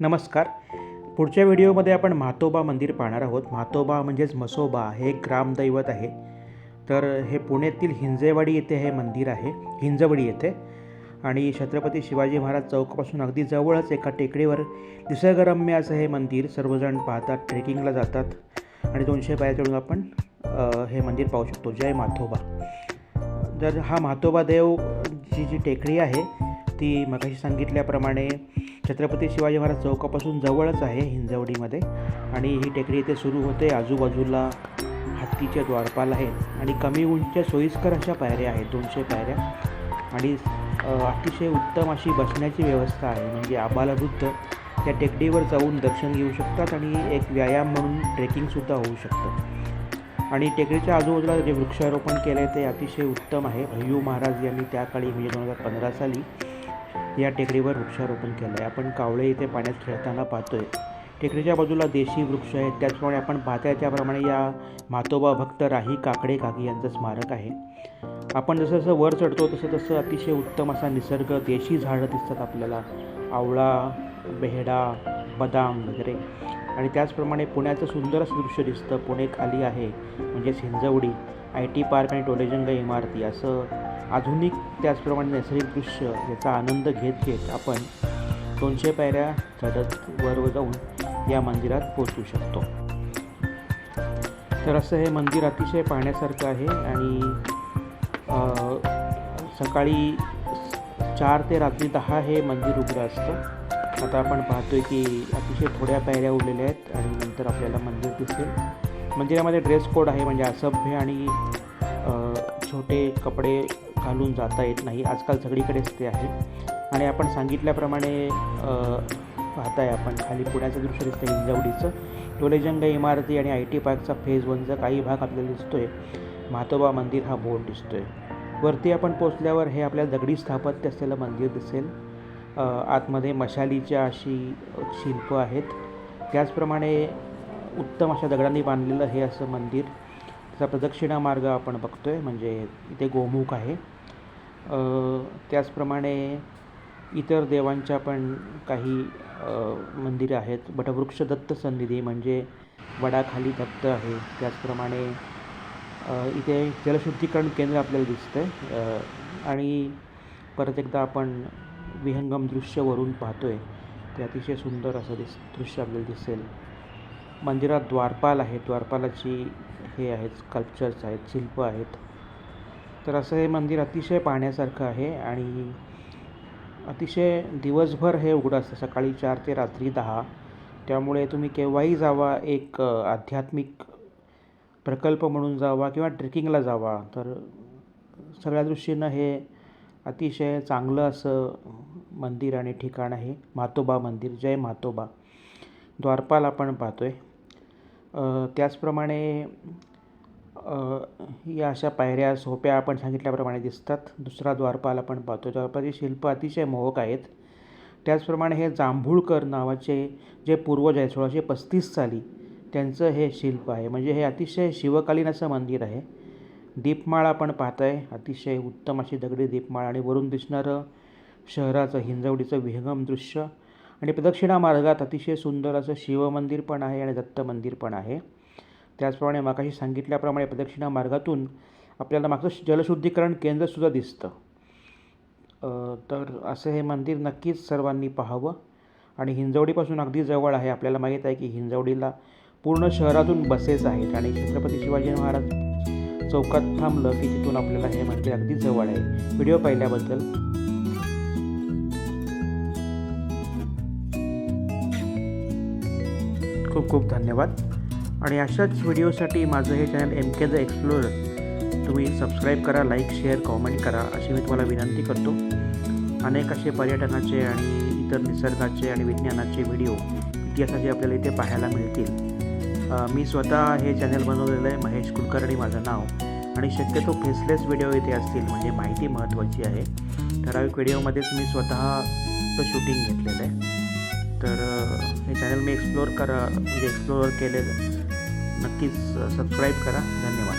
नमस्कार. पुढच्या व्हिडिओमध्ये आपण म्हातोबा मंदिर पाहणार आहोत. म्हातोबा म्हणजेच म्हसोबा हे एक ग्रामदैवत आहे. तर हे पुण्यातील हिंजेवाडी येथे हे मंदिर आहे, हिंजवडी येथे. आणि छत्रपती शिवाजी महाराज चौकापासून अगदी जवळच एका टेकडीवर निसर्गरम्य असं हे मंदिर सर्वजण पाहतात, ट्रेकिंगला जातात आणि 200 पायऱ्या चढून आपण हे मंदिर पाहू शकतो. जय म्हातोबा. तर हा म्हातोबा देव जी टेकडी आहे ती मगाशी सांगितल्याप्रमाणे छत्रपती शिवाजी महाराज चौकापासून जवळच आहे हिंजवडीमध्ये. आणि ही टेकडी इथे सुरू होते. आजूबाजूला हत्तीचे द्वारपाल आहेत आणि कमी उंचीच्या सोयीस्कर अशा पायऱ्या आहेत, 200 पायऱ्या. आणि अतिशय उत्तम अशी बसण्याची व्यवस्था आहे, म्हणजे आबालवृद्ध त्या टेकडीवर जाऊन दर्शन घेऊ शकतात आणि एक व्यायाम म्हणून ट्रेकिंगसुद्धा होऊ शकतं. आणि टेकडीच्या आजूबाजूला जे वृक्षारोपण केलं आहे ते अतिशय उत्तम आहे. भय्यू महाराज यांनी त्या काळी म्हणजे 2015 साली या टेकडीवर वृक्षारोपण केलं आहे. आपण कावळे इथे पाण्यात खेळताना पाहतो आहे. टेकडीच्या बाजूला देशी वृक्ष आहेत. त्याचप्रमाणे आपण पाहताय त्याप्रमाणे या म्हातोबा भक्त राही काकडे काकी यांचं स्मारक आहे. आपण जसं जसं वर चढतो तसं तसं अतिशय उत्तम असा निसर्ग, देशी झाडं दिसतात आपल्याला, आवळा, बेहडा, बदाम वगैरे. आणि त्याचप्रमाणे पुण्याचं सुंदर असं दृश्य दिसतं. पुणे खाली आहे म्हणजेच हिंजवडी, IT पार्क आणि टोलेजंग इमारती, असं आधुनिक त्याचप्रमाणे नैसर्गिक दृश्य याचा आनंद घेत घेत आपण 200 पायऱ्या चढत वर जाऊन या मंदिरात पोहोचू शकतो. तर असं हे मंदिर अतिशय पाहण्यासारखं आहे. आणि सकाळी 4 ते रात्री 10 हे मंदिर उघडं असतं. आता आपण पाहतो आहे की अतिशय थोड्या पायऱ्या उरलेल्या आहेत आणि नंतर आपल्याला मंदिर दिसेल. मंदिरामध्ये ड्रेस कोड आहे, म्हणजे असभ्य आणि छोटे कपडे घालून जाता येत नाही. आजकाल सगळीकडेच ते आहे. आणि आपण सांगितल्याप्रमाणे पाहताय आपण खाली पुण्याचं दृश्य दिसतं हिंजवडीचं. टोलेजंग इमारती आणि IT पार्कचा फेज 1चा काही भाग आपल्याला दिसतो आहे. म्हातोबा मंदिर हा बोर्ड दिसतो आहे. वरती आपण पोचल्यावर हे आपल्याला दगडी स्थापत्य असलेलं मंदिर दिसेल. आतमध्ये मशालीच्या अशी शिल्प आहेत. त्याचप्रमाणे उत्तम अशा दगडांनी बांधलेलं हे असं मंदिर. त्याचा प्रदक्षिणा मार्ग आपण बघतो आहे, म्हणजे इथे गोमुख आहे. त्याचप्रमाणे इतर देवांच्या पण काही मंदिरं आहेत. वटवृक्ष दत्त सन्निधी म्हणजे वडाखाली दत्त आहे. त्याचप्रमाणे इथे जलशुद्धीकरण केंद्र आपल्याला दिसतं आहे. आणि परत एकदा आपण विहंगम दृश्य वरून पाहतो आहे, ते अतिशय सुंदर असं दृश्य आपल्याला दिसेल. मंदिरात द्वारपाल आहे, द्वारपालाची हे आहेत, स्कल्पचर्स आहेत, शिल्प आहेत. तर असं हे मंदिर अतिशय पाहण्यासारखं आहे. आणि अतिशय दिवसभर हे उघडं असतं, सकाळी 4 ते रात्री 10. त्यामुळे तुम्ही केव्हाही जावा, एक आध्यात्मिक प्रकल्प म्हणून जावा किंवा ट्रेकिंगला जावा, तर सगळ्या दृष्टीनं हे अतिशय चांगलं असं मंदिर आणि ठिकाण आहे. म्हातोबा मंदिर. जय म्हातोबा. द्वारपाल आपण पाहतो आहे. त्याचप्रमाणे या अशा पायऱ्या सोप्या आपण सांगितल्याप्रमाणे दिसतात. दुसरा द्वारपाल आपण पाहतो. द्वारपालची शिल्प अतिशय मोहक आहेत. त्याचप्रमाणे हे जांभूळकर नावाचे जे पूर्वज आहेत 1635 साली, त्यांचं हे शिल्प आहे. म्हणजे हे अतिशय शिवकालीन असं मंदिर आहे. दीपमाळ आपण पाहताय, अतिशय उत्तम अशी दगडी दीपमाळ. आणि वरून दिसणारं शहराचं हिंजवडीचं विहंगम दृश्य. आणि प्रदक्षिणा मार्गात अतिशय सुंदर असं शिवमंदिर पण आहे आणि दत्त मंदिर पण आहे. त्याचप्रमाणे मगाशी सांगितल्याप्रमाणे प्रदक्षिणा मार्गातून आपल्याला मागचं जलशुद्धीकरण केंद्रसुद्धा दिसतं. तर असं हे मंदिर नक्कीच सर्वांनी पाहावं. आणि हिंजवडीपासून अगदी जवळ आहे. आपल्याला माहीत आहे की हिंजवडीला पूर्ण शहरातून बसेस आहेत आणि छत्रपती शिवाजी महाराज चौकात थांबलं की तिथून आपल्याला हे मंदिर अगदी जवळ आहे. व्हिडिओ पाहिल्याबद्दल खूप खूप धन्यवाद. आणि अशाच व्हिडिओसाठी माझं हे चॅनल MK द एक्सप्लोरर तुम्ही सबस्क्राईब करा, लाईक, शेअर, कॉमेंट करा अशी मी तुम्हाला विनंती करतो. अनेक असे पर्यटनाचे आणि इतर निसर्गाचे आणि विज्ञानाचे व्हिडिओ, इतिहासाचे आपल्याला इथे पाहायला मिळतील. मी स्वतः हे चॅनल बनवलेलं आहे, महेश कुलकर्णी माझं नाव. आणि शक्यतो फेसलेस व्हिडिओ इथे असतील, म्हणजे माहिती महत्त्वाची आहे. ठराविक व्हिडिओमध्येच मी स्वतःचं शूटिंग घेतलेलं आहे. तर हे चॅनल मी एक्सप्लोर केलेलं नक्कीच सबस्क्राईब करा. धन्यवाद.